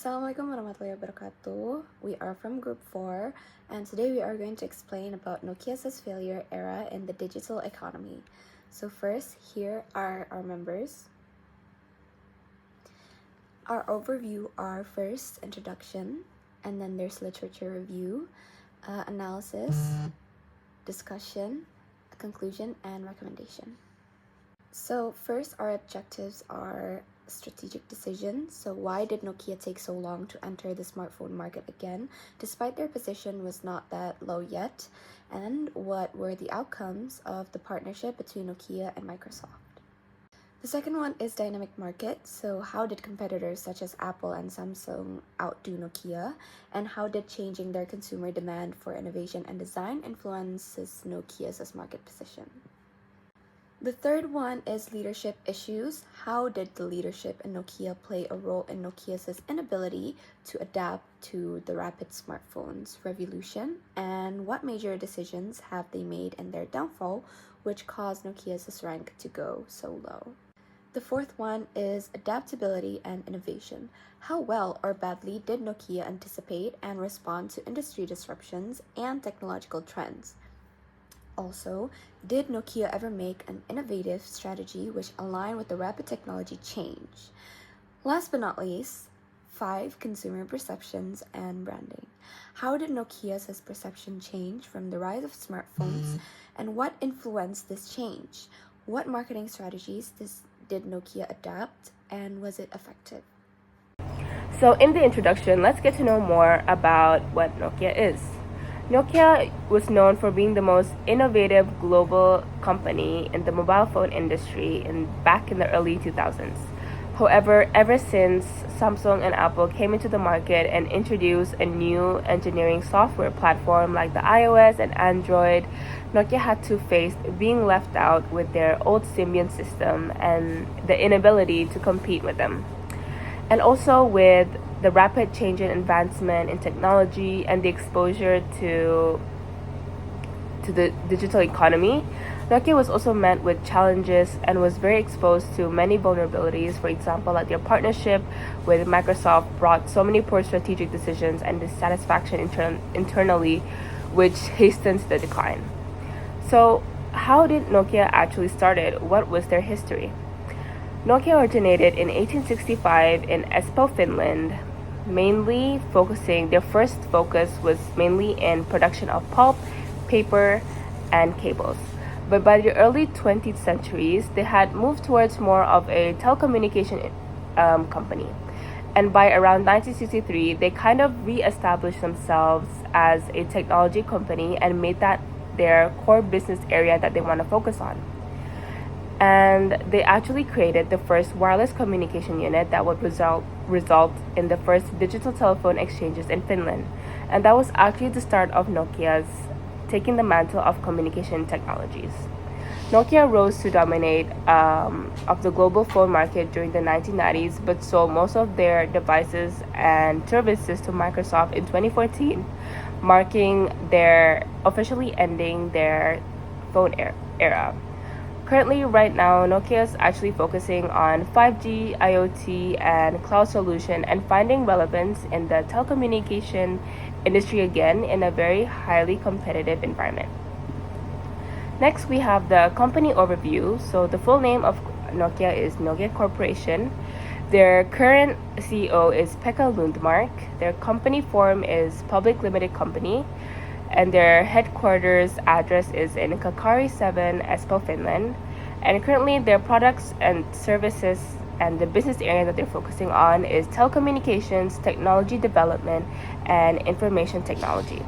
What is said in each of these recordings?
Assalamualaikum warahmatullahi wabarakatuh. We are from Group 4, and today we are going to explain about Nokia's failure era in the digital economy. So first, here are our members. Our overview are first introduction, and then there's literature review, analysis, discussion, conclusion, and recommendation. So first, our objectives are strategic decision. So why did Nokia take so long to enter the smartphone market again, despite their position was not that low yet? And what were the outcomes of the partnership between Nokia and Microsoft? The second one is dynamic market. So how did competitors such as Apple and Samsung outdo Nokia? And how did changing their consumer demand for innovation and design influences Nokia's market position? The third one is leadership issues. How did the leadership in Nokia play a role in Nokia's inability to adapt to the rapid smartphones revolution? And what major decisions have they made in their downfall, which caused Nokia's rank to go so low? The fourth one is adaptability and innovation. How well or badly did Nokia anticipate and respond to industry disruptions and technological trends? Also, did Nokia ever make an innovative strategy which aligned with the rapid technology change? Last but not least, 5 consumer perceptions and branding. How did Nokia's perception change from the rise of smartphones, and what influenced this change? What marketing strategies did Nokia adapt, and was it effective? So in the introduction, let's get to know more about what Nokia is. Nokia was known for being the most innovative global company in the mobile phone industry back in the early 2000s. However, ever since Samsung and Apple came into the market and introduced a new engineering software platform like the iOS and Android, Nokia had to face being left out with their old Symbian system and the inability to compete with them. And also with the rapid change in advancement in technology and the exposure to the digital economy, Nokia was also met with challenges and was very exposed to many vulnerabilities. For example, like their partnership with Microsoft brought so many poor strategic decisions and dissatisfaction internally, which hastens the decline. So how did Nokia actually started? What was their history? Nokia originated in 1865 in Espoo, Finland. Their first focus was mainly in production of pulp, paper, and cables. But by the early 20th centuries, they had moved towards more of a telecommunication company. And by around 1963, they kind of re-established themselves as a technology company and made that their core business area that they want to focus on. And they actually created the first wireless communication unit that would result in the first digital telephone exchanges in Finland. And that was actually the start of Nokia's taking the mantle of communication technologies. Nokia rose to dominate of the global phone market during the 1990s, but sold most of their devices and services to Microsoft in 2014, marking their officially ending their phone era. Currently, right now, Nokia is actually focusing on 5G, IoT, and cloud solution and finding relevance in the telecommunication industry again in a very highly competitive environment. Next, we have the company overview. So the full name of Nokia is Nokia Corporation. Their current CEO is Pekka Lundmark. Their company form is Public Limited Company. And their headquarters address is in Kakari 7, Espoo, Finland. And currently their products and services and the business area that they're focusing on is telecommunications, technology development, and information technology.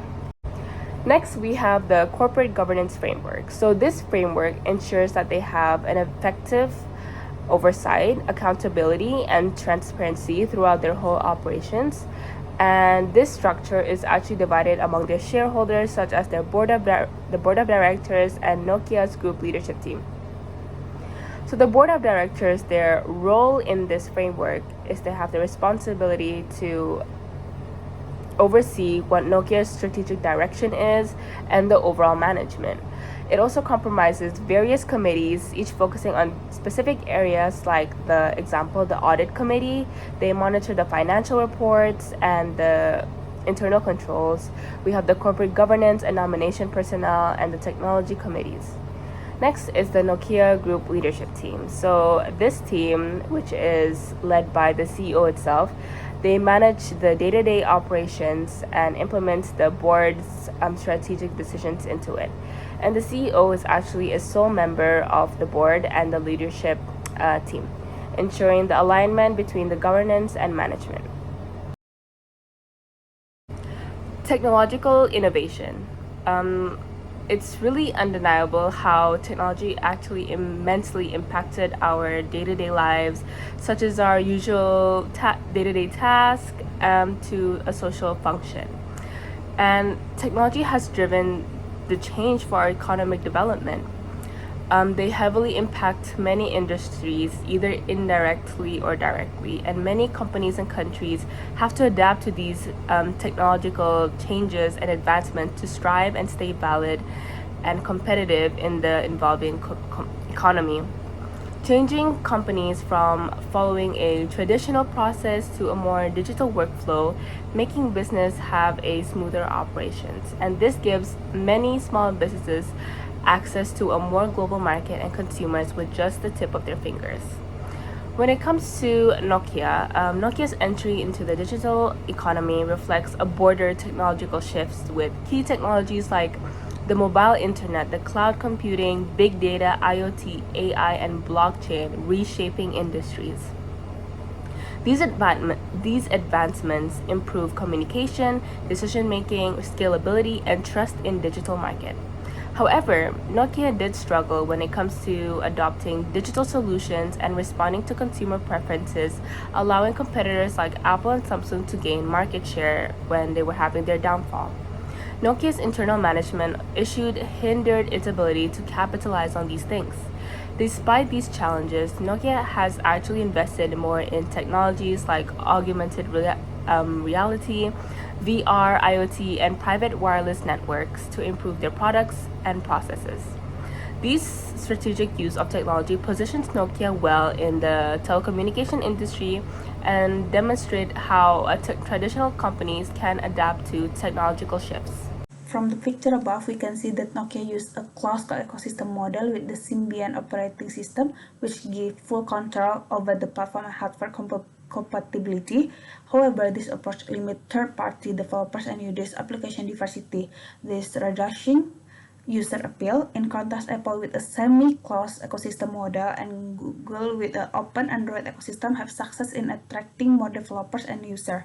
Next, we have the corporate governance framework. So this framework ensures that they have an effective oversight, accountability, and transparency throughout their whole operations. And this structure is actually divided among their shareholders, such as the board of directors and Nokia's group leadership team. So the board of directors, their role in this framework is to have the responsibility to oversee what Nokia's strategic direction is and the overall management. It also comprises various committees, each focusing on specific areas, like the example, the audit committee. They monitor the financial reports and the internal controls. We have the corporate governance and nomination personnel and the technology committees. Next is the Nokia Group Leadership Team. So this team, which is led by the CEO itself, they manage the day-to-day operations and implement the board's strategic decisions into it. And the CEO is actually a sole member of the board and the leadership team, ensuring the alignment between the governance and management. Technological innovation. It's really undeniable how technology actually immensely impacted our day-to-day lives, such as our usual day-to-day task to a social function. And technology has driven the change for our economic development. They heavily impact many industries, either indirectly or directly, and many companies and countries have to adapt to these technological changes and advancements to strive and stay valid and competitive in the evolving economy. Changing companies from following a traditional process to a more digital workflow, making business have a smoother operations. And this gives many small businesses access to a more global market and consumers with just the tip of their fingers. When it comes to Nokia, Nokia's entry into the digital economy reflects a broader technological shifts with key technologies like the mobile internet, the cloud computing, big data, IoT, AI, and blockchain reshaping industries. These advancements improve communication, decision-making, scalability, and trust in digital market. However, Nokia did struggle when it comes to adopting digital solutions and responding to consumer preferences, allowing competitors like Apple and Samsung to gain market share when they were having their downfall. Nokia's internal management issues hindered its ability to capitalize on these things. Despite these challenges, Nokia has actually invested more in technologies like augmented reality, VR, IoT, and private wireless networks to improve their products and processes. This strategic use of technology positions Nokia well in the telecommunication industry and demonstrate how traditional companies can adapt to technological shifts. From the picture above, we can see that Nokia used a closed ecosystem model with the Symbian operating system, which gave full control over the platform and hardware compatibility. However, this approach limits third-party developers and users' application diversity, this reducing user appeal. In contrast, Apple with a semi-closed ecosystem model and Google with an open Android ecosystem have success in attracting more developers and users.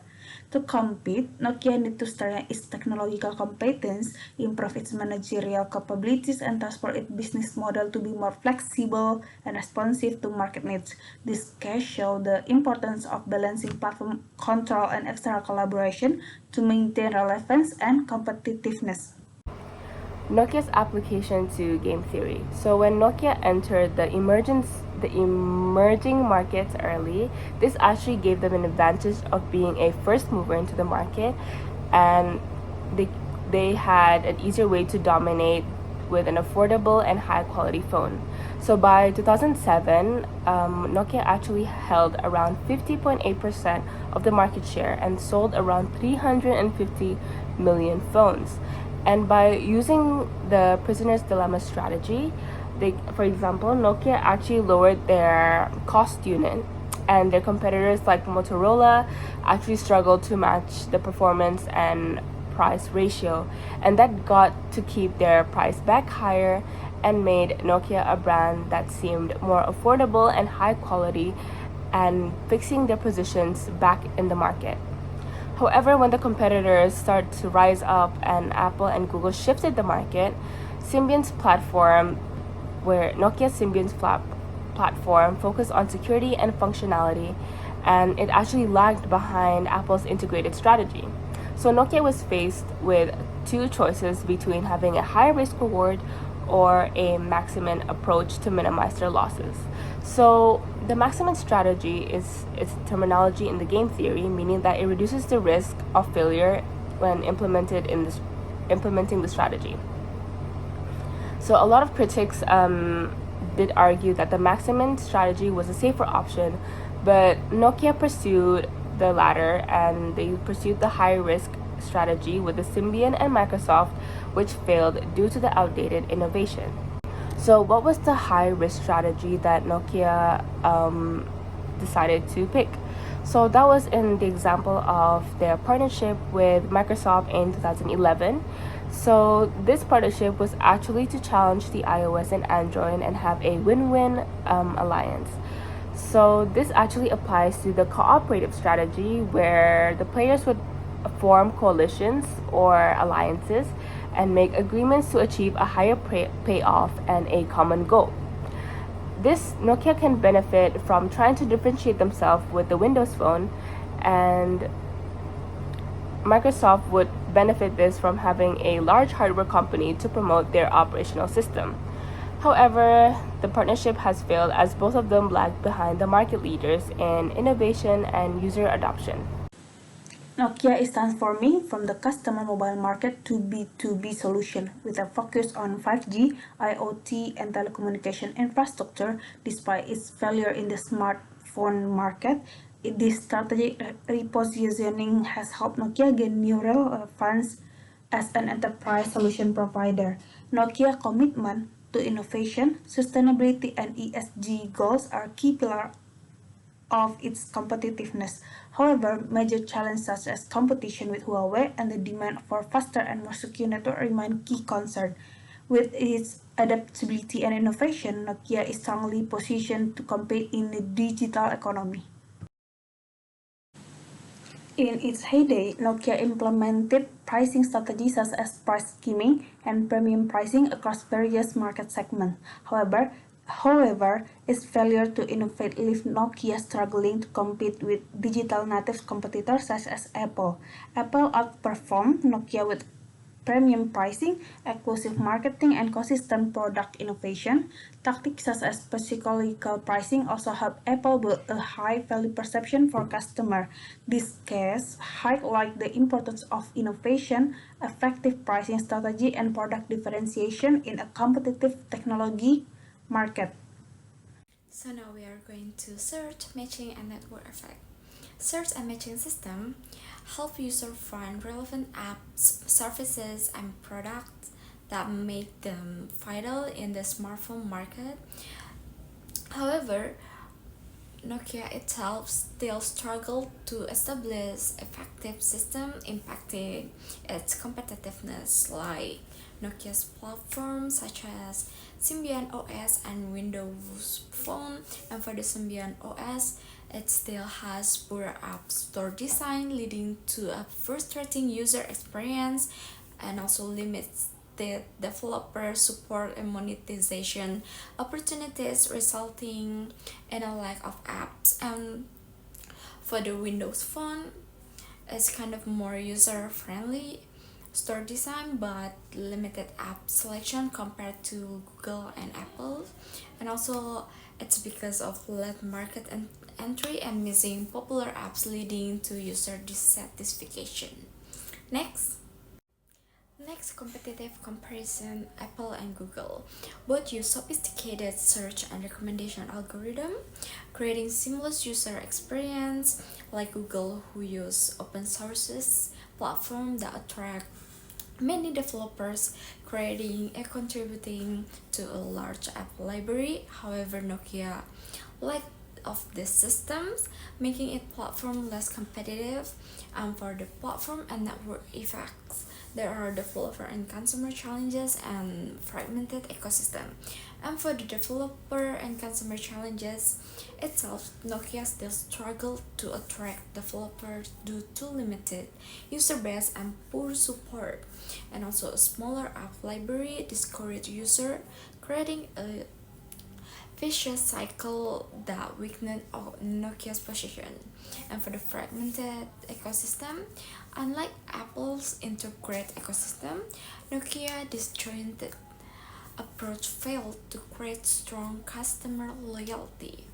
To compete, Nokia needs to strengthen its technological competence, improve its managerial capabilities, and transform its business model to be more flexible and responsive to market needs. This case shows the importance of balancing platform control and external collaboration to maintain relevance and competitiveness. Nokia's application to game theory. So when Nokia entered the emerging markets early, this actually gave them an advantage of being a first mover into the market, and they had an easier way to dominate with an affordable and high quality phone. So by 2007, Nokia actually held around 50.8% of the market share and sold around 350 million phones. And by using the prisoner's dilemma strategy, for example, Nokia actually lowered their cost unit, and their competitors like Motorola actually struggled to match the performance and price ratio, and that got to keep their price back higher and made Nokia a brand that seemed more affordable and high quality, and fixing their positions back in the market. However, when the competitors started to rise up and Apple and Google shifted the market, Symbian's platform, where Nokia Symbian's platform focused on security and functionality, and it actually lagged behind Apple's integrated strategy. So Nokia was faced with two choices between having a high risk reward or a maximum approach to minimize their losses. So the maximum strategy is its terminology in the game theory, meaning that it reduces the risk of failure when implementing the strategy. So a lot of critics did argue that the maximum strategy was a safer option, but Nokia pursued the latter, and they pursued the high-risk strategy with the Symbian and Microsoft, which failed due to the outdated innovation. So what was the high-risk strategy that Nokia decided to pick? So that was in the example of their partnership with Microsoft in 2011. So this partnership was actually to challenge the iOS and Android and have a win-win alliance. So this actually applies to the cooperative strategy where the players would form coalitions or alliances and make agreements to achieve a higher payoff and a common goal. This Nokia can benefit from trying to differentiate themselves with the Windows Phone, and Microsoft would benefit this from having a large hardware company to promote their operational system. However, the partnership has failed as both of them lag behind the market leaders in innovation and user adoption. Nokia is transforming from the customer mobile market to B2B solution with a focus on 5G, IoT, and telecommunication infrastructure. Despite its failure in the smartphone market, this strategic repositioning has helped Nokia gain new relevance as an enterprise solution provider. Nokia's commitment to innovation, sustainability, and ESG goals are key pillars of its competitiveness. However, major challenges such as competition with Huawei and the demand for faster and more secure network remain key concerns. With its adaptability and innovation, Nokia is strongly positioned to compete in the digital economy. In its heyday, Nokia implemented pricing strategies such as price skimming and premium pricing across various market segments. However, its failure to innovate left Nokia struggling to compete with digital native competitors such as Apple. Apple outperformed Nokia with premium pricing, exclusive marketing, and consistent product innovation. Tactics such as psychological pricing also help Apple build a high value perception for customers. This case highlights the importance of innovation, effective pricing strategy, and product differentiation in a competitive technology market. So now we are going to search, matching, and network effect. Search and matching system help users find relevant apps, services, and products that make them vital in the smartphone market. However, Nokia itself still struggled to establish effective system impacting its competitiveness, like Nokia's platforms such as Symbian OS and Windows Phone. And for the Symbian OS, it still has poor app store design, leading to a frustrating user experience and also limits the developer support and monetization opportunities, resulting in a lack of apps. And for the Windows Phone, it's kind of more user friendly store design but limited app selection compared to Google and Apple. And also it's because of late market entry and missing popular apps, leading to user dissatisfaction. Next, competitive comparison. Apple and Google both use sophisticated search and recommendation algorithm, creating seamless user experience, like Google, who use open sources platform that attract many developers, creating and contributing to a large app library. However, Nokia lack of these systems, making its platform less competitive. For the platform and network effects, there are developer and consumer challenges and fragmented ecosystem. And for the developer and consumer challenges itself, Nokia still struggled to attract developers due to limited user base and poor support. And also a smaller app library discouraged user, creating a vicious cycle that weakened Nokia's position. And for the fragmented ecosystem, unlike Apple's integrated ecosystem, Nokia disjointed approach failed to create strong customer loyalty.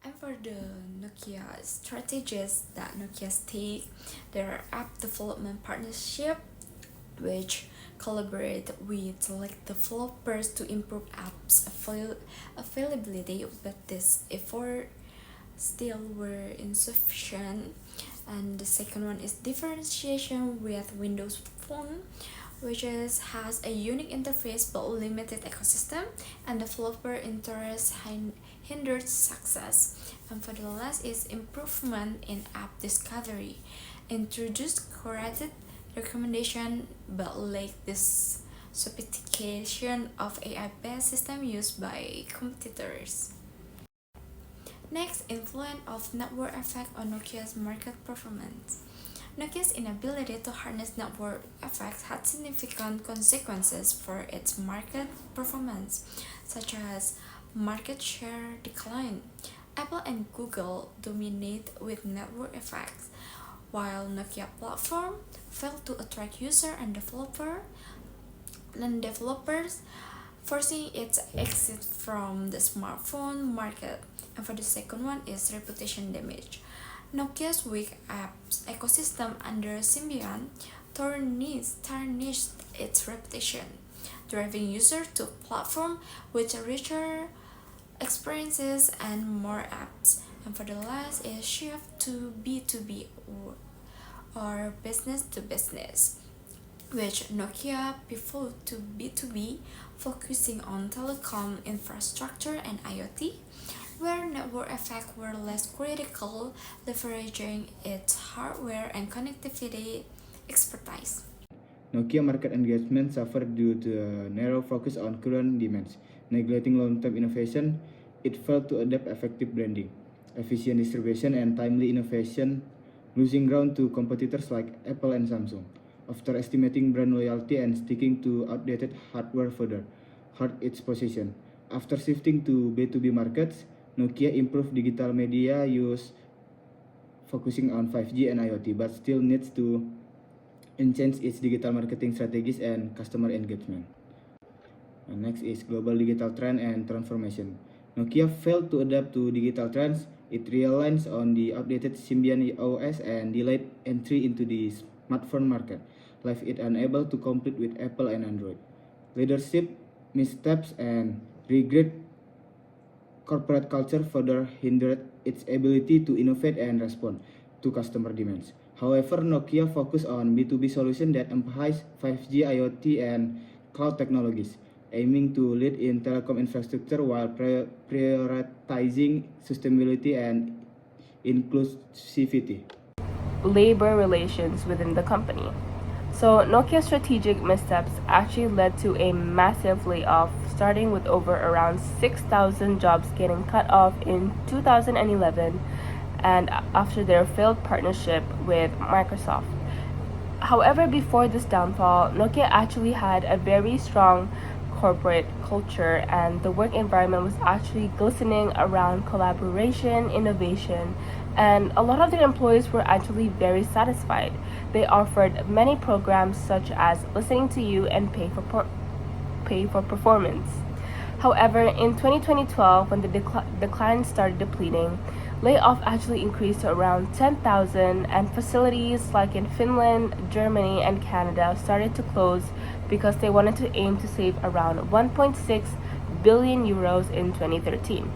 And for the Nokia strategies that Nokia's take, there are app development partnership, which collaborate with select developers to improve apps availability, but this effort still were insufficient. And the second one is differentiation with Windows Phone, which has a unique interface but limited ecosystem, and developer interest hindered success. And for the last is improvement in app discovery, introduced curated recommendation but lack this sophistication of AI-based system used by competitors. Next, influence of network effect on Nokia's market performance. Nokia's inability to harness network effects had significant consequences for its market performance, such as market share decline. Apple and Google dominate with network effects, while Nokia platform failed to attract user and developers, forcing its exit from the smartphone market. And for the second one is reputation damage. Nokia's weak apps ecosystem under Symbian tarnished its reputation, driving users to platform with richer experiences and more apps. And for the last is shift to B2B or business to business, which Nokia pivoted to B2B, focusing on telecom infrastructure and IoT, where network effects were less critical, leveraging its hardware and connectivity expertise. Nokia market engagement suffered due to a narrow focus on current demands. Neglecting long-term innovation, it failed to adapt effective branding, efficient distribution, and timely innovation, losing ground to competitors like Apple and Samsung. After estimating brand loyalty and sticking to outdated hardware further hurt its position. After shifting to B2B markets, Nokia improved digital media use, focusing on 5G and IoT, but still needs to enhance its digital marketing strategies and customer engagement. And next is global digital trend and transformation. Nokia failed to adapt to digital trends. It relies on the outdated Symbian OS and delayed entry into the smartphone market, left it unable to compete with Apple and Android. Leadership missteps and regret corporate culture further hindered its ability to innovate and respond to customer demands. However, Nokia focused on B2B solutions that emphasize 5G, IoT, and cloud technologies, aiming to lead in telecom infrastructure while prioritizing sustainability and inclusivity. Labor relations within the company. So Nokia's strategic missteps actually led to a massive layoff, starting with over around 6,000 jobs getting cut off in 2011 and after their failed partnership with Microsoft. However, before this downfall, Nokia actually had a very strong corporate culture, and the work environment was actually glistening around collaboration, innovation, and a lot of their employees were actually very satisfied. They offered many programs such as listening to you and pay for performance. However, in 2012, when the decline started depleting, layoff actually increased to around 10,000, and facilities like in Finland, Germany, and Canada started to close because they wanted to aim to save around 1.6 billion euros in 2013.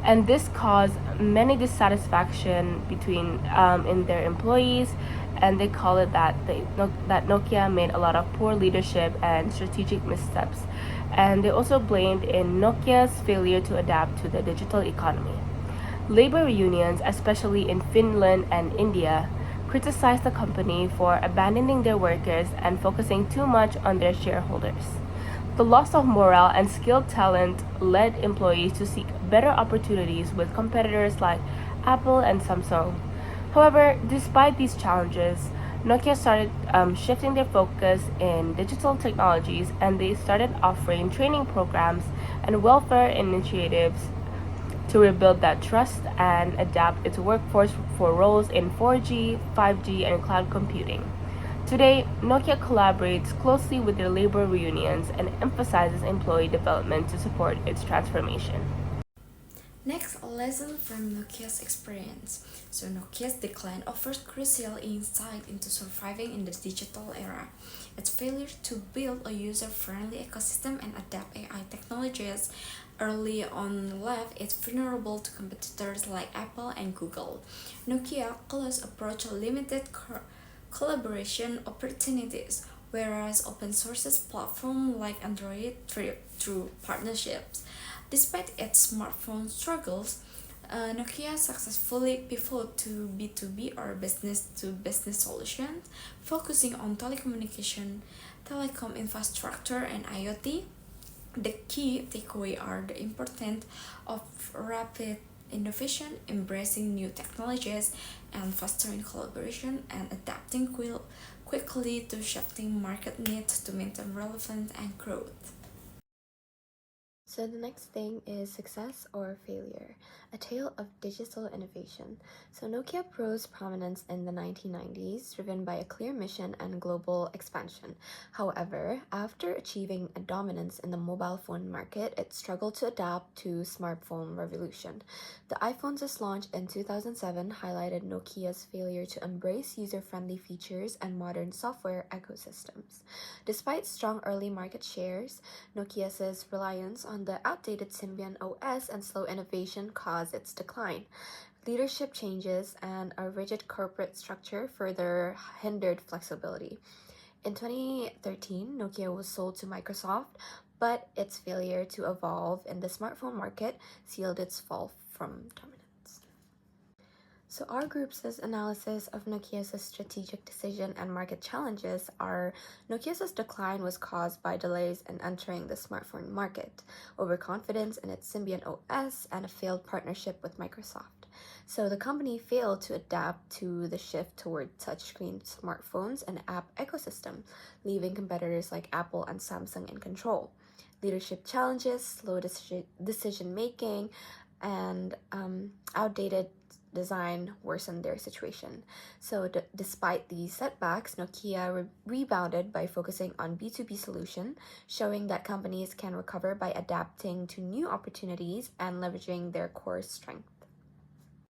And this caused many dissatisfaction between in their employees, and they call it that Nokia made a lot of poor leadership and strategic missteps. And they also blamed in Nokia's failure to adapt to the digital economy. Labor unions, especially in Finland and India, criticized the company for abandoning their workers and focusing too much on their shareholders. The loss of morale and skilled talent led employees to seek better opportunities with competitors like Apple and Samsung. However, despite these challenges, Nokia started shifting their focus in digital technologies, and they started offering training programs and welfare initiatives to rebuild that trust and adapt its workforce for roles in 4G, 5G, and cloud computing. Today, Nokia collaborates closely with their labor unions and emphasizes employee development to support its transformation. Next, a lesson from Nokia's experience. So Nokia's decline offers crucial insight into surviving in the digital era. Its failure to build a user-friendly ecosystem and adapt AI technologies early on left it vulnerable to competitors like Apple and Google. Nokia close approach limited collaboration opportunities, whereas open sources platform like Android through partnerships. Despite its smartphone struggles, Nokia successfully pivoted to B2B or business to business solutions, focusing on telecom infrastructure, and IoT. The key takeaway are the importance of rapid innovation, embracing new technologies, and fostering collaboration and adapting quickly to shifting market needs to maintain relevance and growth. So the next thing is success or failure, a tale of digital innovation. So Nokia rose prominence in the 1990s, driven by a clear mission and global expansion. However, after achieving a dominance in the mobile phone market, it struggled to adapt to smartphone revolution. The iPhone's launch in 2007 highlighted Nokia's failure to embrace user-friendly features and modern software ecosystems. Despite strong early market shares, Nokia's reliance on the outdated Symbian OS and slow innovation caused its decline. Leadership changes and a rigid corporate structure further hindered flexibility. In 2013, Nokia was sold to Microsoft, but its failure to evolve in the smartphone market sealed its fall from dominance. So our group's analysis of Nokia's strategic decision and market challenges are Nokia's decline was caused by delays in entering the smartphone market, overconfidence in its Symbian OS, and a failed partnership with Microsoft. So the company failed to adapt to the shift toward touchscreen smartphones and app ecosystem, leaving competitors like Apple and Samsung in control. Leadership challenges, slow decision making, and outdated design worsened their situation. So despite these setbacks, Nokia rebounded by focusing on B2B solution, showing that companies can recover by adapting to new opportunities and leveraging their core strength.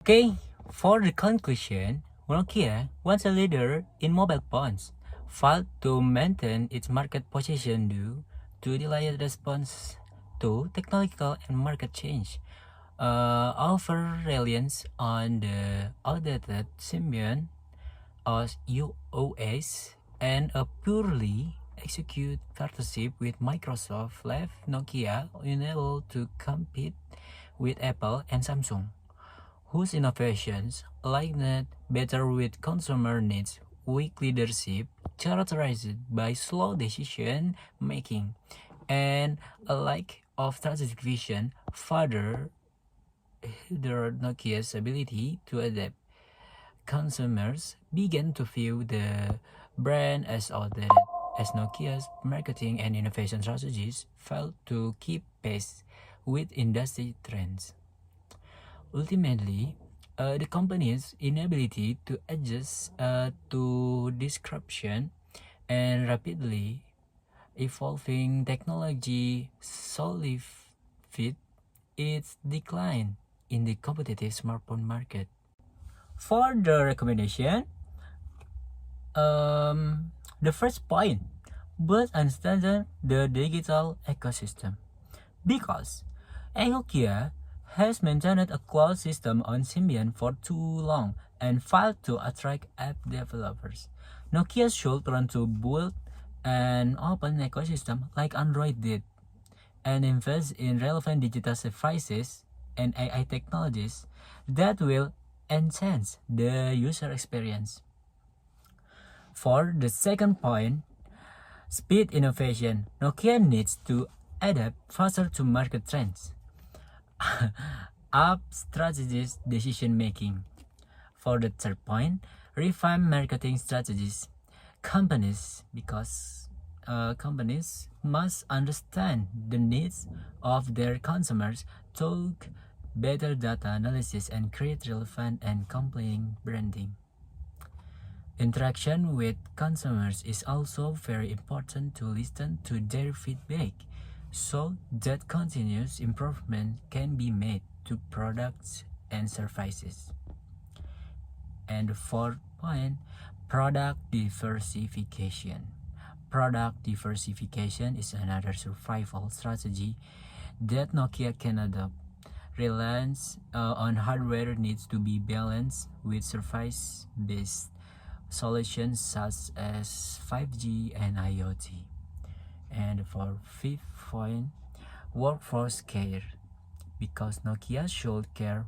Okay, for the conclusion, Nokia, once a leader in mobile phones, failed to maintain its market position due to delayed response to technological and market change. Over reliance on the outdated Symbian OS and a poorly executed partnership with Microsoft left Nokia unable to compete with Apple and Samsung, whose innovations aligned better with consumer needs. Weak leadership, characterized by slow decision making and a lack of strategic vision, further hindered Nokia's ability to adapt. Consumers began to view the brand as outdated, as Nokia's marketing and innovation strategies failed to keep pace with industry trends. Ultimately, the company's inability to adjust to disruption and rapidly evolving technology solidified its decline in the competitive smartphone market. For the recommendation, the first point, but understand the digital ecosystem, because Nokia has maintained a closed system on Symbian for too long and failed to attract app developers. Nokia should run to build an open ecosystem like Android did, and invest in relevant digital devices and AI technologies that will enhance the user experience. For the second point, speed innovation. Nokia needs to adapt faster to market trends. Up strategies decision making. For the third point, refine marketing strategies. Companies must understand the needs of their consumers, talk better data analysis, and create relevant and compelling branding. Interaction with consumers is also very important to listen to their feedback so that continuous improvement can be made. to products and services. And the fourth point, product diversification. Product diversification is another survival strategy that Nokia can adopt. Reliance on hardware needs to be balanced with service-based solutions such as 5G and IoT. And for fifth point, workforce care. Because Nokia should care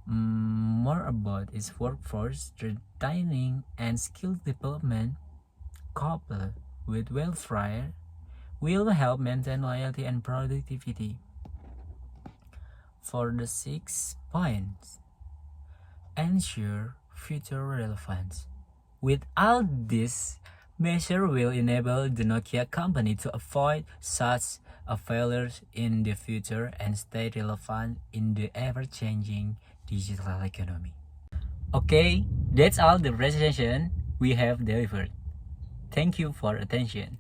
more about its workforce, training and skill development, coupled with welfare, will help maintain loyalty and productivity. For the 6 points, ensure future relevance. With all this, measure will enable the Nokia company to avoid such failures in the future and stay relevant in the ever-changing digital economy. Okay, that's all the presentation we have delivered. Thank you for attention.